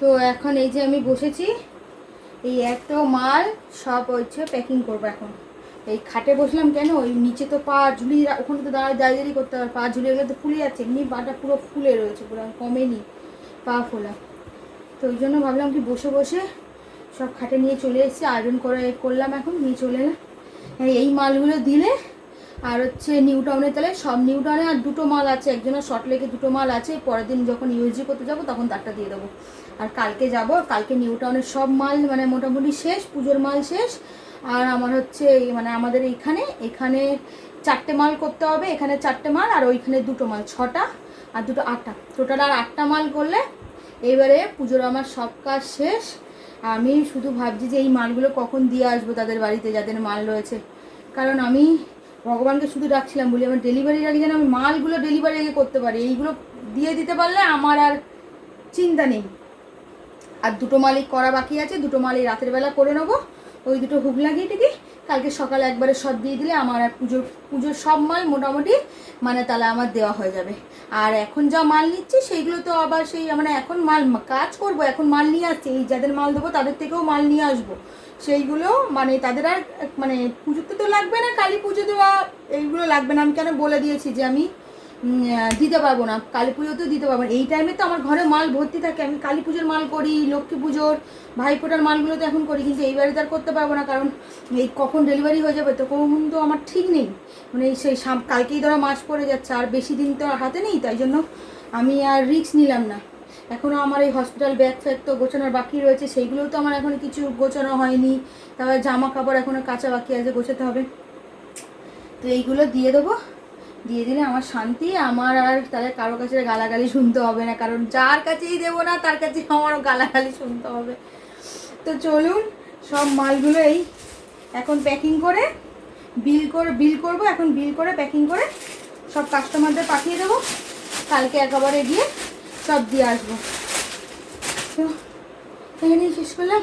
তো এখন এই যে আমি বসেছি, এই এত মাল সব হচ্ছে প্যাকিং করবো। এখন এই খাটে বসলাম কেন, ওই নিচে তো পা ঝুলিয়ে, ওখানে তো দাঁড়িয়ে করতে হবে, পা ঝুলিয়ে গেলে তো ফুলে যাচ্ছে, এমনি পাটা পুরো ফুলে রয়েছে, পুরো কমেনি পা ফোলা। তো ওই জন্য ভাবলাম কি বসে বসে সব খাটে নিয়ে চলে এসেছি, আয়রন করে করলাম, এখন নিয়ে চলে এলাম। এই মালগুলো দিলে আর হচ্ছে নিউ টাউনের তাহলে সব নিউ টাউনে আর দুটো মাল আছে, একজনের শর্ট লেগে দুটো মাল আছে, পরের দিন যখন ইউএসজি করতে যাবো তখন তারটা দিয়ে দেবো। আর কালকে যাব, কালকে নিউ টাউনের সব মাল মানে মোটামুটি শেষ, পুজোর মাল শেষ। আর আমার হচ্ছে মানে আমাদের এখানে 4টে মাল করতে হবে, এখানে 4টে মাল আর ওইখানে 2টো মাল, 6টা আর 2টো 8টা, টোটাল আর 8টা মাল করলে এইবারে পুজোর আমার সব কাজ শেষ। আমি শুধু ভাবছি যে এই মালগুলো কখন দিয়ে আসবো তাদের বাড়িতে যাদের মাল রয়েছে, কারণ আমি ভগবানকে শুধু ডাকছিলাম বলি আমার ডেলিভারির আগে যেন আমি মালগুলো ডেলিভারি আগে করতে পারি, এইগুলো দিয়ে দিতে পারলে আমার আর চিন্তা নেই। আর 2টো মালই করা বাকি আছে, 2টো মালই রাতের বেলা করে নেবো, ওই 2টো হুক লাগিয়ে টিকি কালকে সকালে একবারে সব দিয়ে দিলে আমার আর পুজোর সব মাল মোটামুটি মানে তাহলে আমার দেওয়া হয়ে যাবে। আর এখন যা মাল নিচ্ছি সেইগুলো তো আবার সেই মানে এখন মাল কাজ করব, এখন মাল নিয়ে আসছি, এই যাদের মাল দেবো তাদের থেকেও মাল নিয়ে আসবো, সেইগুলো মানে তাদের আর মানে পুজোতে তো লাগবে না, কালী পুজো দেওয়া এইগুলো লাগবে না। আমি কেন বলে দিয়েছি যে আমি দিতে পারবো না, কালী পুজোতেও দিতে পারবো না। এই টাইমে তো আমার ঘরে মাল ভর্তি থাকে, আমি কালী পুজোর মাল করি, লক্ষ্মী পুজোর ভাইফোঁটার মালগুলো তো এখন করি, কিন্তু এইবারে তো আর করতে পারবো না, কারণ এই কখন ডেলিভারি হয়ে যাবে তো কখন তো আমার ঠিক নেই, মানে সেই কালকেই ধরো মাস পড়ে যাচ্ছে, আর বেশি দিন তো হাতে নেই, তাই জন্য আমি আর রিস্ক নিলাম না। এখনও আমার এই হসপিটাল ব্যাগ ফ্যাগ তো গোছানোর বাকি রয়েছে, সেইগুলোও তো আমার এখনও কিছু গোছানো হয়নি, তারপর জামা কাপড় এখনও কাঁচা বাকি আছে, গোছাতে হবে। তো এইগুলো দিয়ে দেবো, দিয়ে দিলে আমার শান্তি, আমার আর তাহলে কারো কাছে গালাগালি শুনতে হবে না, কারণ যার কাছেই দেবো না তার কাছে আমারও গালাগালি শুনতে হবে। তো চলুন সব মালগুলো এই এখন প্যাকিং করে বিল করবো, এখন বিল করে প্যাকিং করে সব কাস্টমারদের পাঠিয়ে দেবো, কালকে একেবারে গিয়ে সব দিয়ে আসবো। তো এখানেই শেষ করলাম।